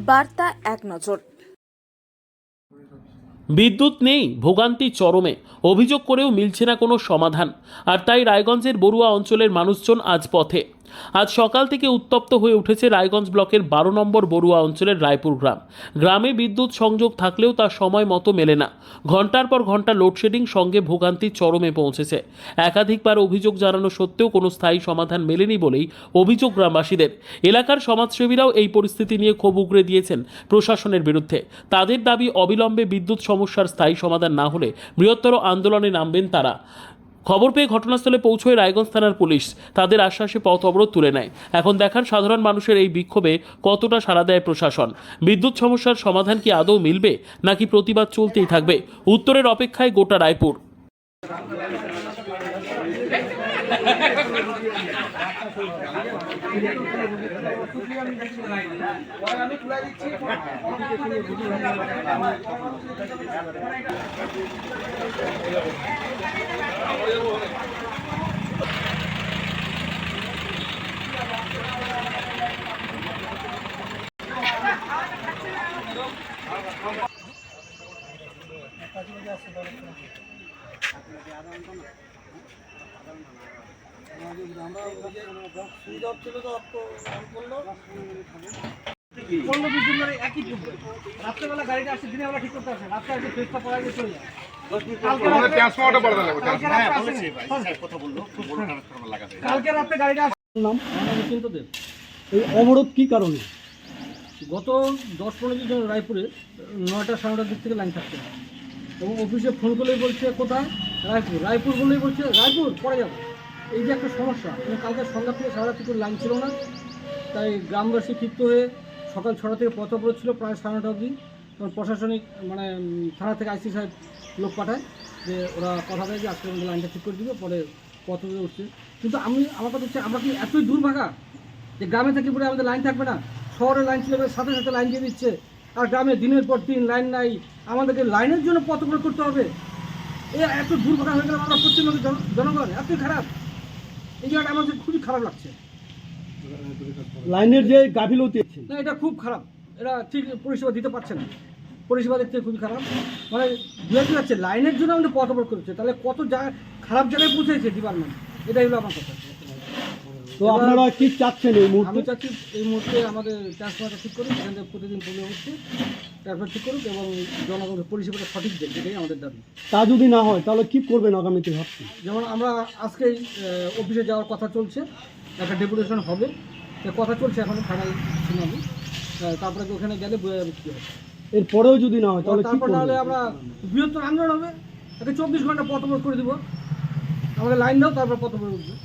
বার্তা এক নজর। বিদ্যুৎ নেই, ভোগান্তি চরমে, অভিযোগ করেও মিলছে না কোনো সমাধান। আর তাই রায়গঞ্জের বড়ুয়া অঞ্চলের মানুষজন আজ পথে। আজ সকাল থেকে উত্তপ্ত হয়ে উঠেছে রায়গঞ্জ ব্লকের 12 নম্বর বড়ুয়া অঞ্চলের রায়পুর গ্রাম। গ্রামে বিদ্যুৎ সংযোগ থাকলেও তা সময় মতো মেলে না। ঘন্টার পর ঘন্টা লোডশেডিং, সঙ্গে ভোগান্তি চরমে পৌঁছেছে। একাধিকবার অভিযোগ জানানো সত্ত্বেও কোনো স্থায়ী সমাধান মেলেনি বলেই অভিযোগ গ্রামবাসীদের। এলাকার সমাজসেবীরাও এই পরিস্থিতি নিয়ে ক্ষোভ উগরে দিয়েছেন প্রশাসনের বিরুদ্ধে। তাদের দাবি, অবিলম্বে বিদ্যুৎ সমস্যার স্থায়ী সমাধান না হলে বৃহত্তর আন্দোলনে নামবেন তারা। খবর পেয়ে ঘটনাস্থলে পৌঁছয় রায়গঞ্জ থানার পুলিশ। তাদের আশ্বাসে পথ অবরোধ তুলে নেয়। এখন দেখার সাধারণ মানুষের এই বিক্ষোভে কতটা সাড়া দেয় প্রশাসন। বিদ্যুৎ সমস্যার সমাধান কি আদৌ মিলবে, নাকি প্রতিবাদ চলতেই থাকবে? উত্তরের অপেক্ষায় গোটা রায়পুর। রাত্রেবেলা গাড়িটা আসছে, দিনের বেলা ঠিক করতে আসে, রাত্রে আসে ফেসটা পড়া গিয়ে চলে যায়। কালকে রাত্রে গাড়িটা নাম চিন্তদেব। এই অবরোধ কি কারণে? গত 10-15 দিন ধরে রায়পুরে 9টা 9:30 দিক থেকে লাইন থাকছে না, এবং অফিসে ফোন করলেই বলছে কোথায়, রায়পুর। রায়পুর বললেই বলছে রায়পুর পরে যাবো। এই যে একটা সমস্যা, এবং কালকে সন্ধ্যা থেকে সারা রাত্রি করে লাইন ছিল না। তাই গ্রামবাসী ক্ষিপ্ত হয়ে সকাল 6টা থেকে পথ অবরোধ ছিল প্রায় 9:30 অবধি। তখন প্রশাসনিক থানা থেকে আইসি সাহেব লোক পাঠায় যে ওরা কথা দেয় যে আজকের মধ্যে লাইনটা ঠিক করে দিবে, পরে পথ অবরোধ উঠছে। কিন্তু আমার কথা হচ্ছে, আমরা কি এতই দুর্ভাগা যে গ্রামে থেকে পরে আমাদের লাইন থাকবে না? শহরে লাইন ছিল, সাথে সাথে লাইন দিয়ে দিচ্ছে, আর গ্রামে দিনের পর দিন লাইন নাই। আমাদেরকে লাইনের জন্য পথ অবরোধ করতে হবে? এত দুর্ভাগা হয়ে গেলাম আমরা পশ্চিমবঙ্গের জনগণ, এতই খারাপ। এই জায়গাটা আমাদের খুবই খারাপ লাগছে। লাইনের যে গাফিলতি না, এটা খুব খারাপ। এরা ঠিক পরিষেবা দিতে পারছে না, পরিষেবা দেখতে খুবই খারাপ। বুঝতে যাচ্ছে লাইনের জন্য আমাদের পথ অবরোধ করেছে, তাহলে কত খারাপ জায়গায় পৌঁছেছে ডিপার্টমেন্ট। এটাই হলো আমার কথা। তো আপনারা কি চাচ্ছেন এই মুহূর্তে? আমি চাচ্ছি এই মুহূর্তে আমাদের ট্রান্সফারটা ঠিক করুক, এখান থেকে প্রতিদিন পুলে হচ্ছে ট্রান্সফার ঠিক করুক, এবং জনগণের পরিষেবাটা সঠিক দেয়, এটাই আমাদের দাবি। তা যদি না হয় তাহলে কি করবেন আগামীতে ভাবছি? যেমন আমরা আজকেই অফিসে যাওয়ার কথা চলছে, একটা ডেপুটেশন হবে, কথা চলছে এখনো ফাইনাল শুনানি। তারপরে ওখানে গেলে বোঝা যাবে কী হবে। এরপরেও যদি না হয় তাহলে তারপর নাহলে আমরা বৃহত্তর আন্দোলন হবে। একটা 24 ঘন্টা পথ অবরোধ করে দিব, আমাদের লাইন দাও, তারপর পথ অবরোধ উঠবে।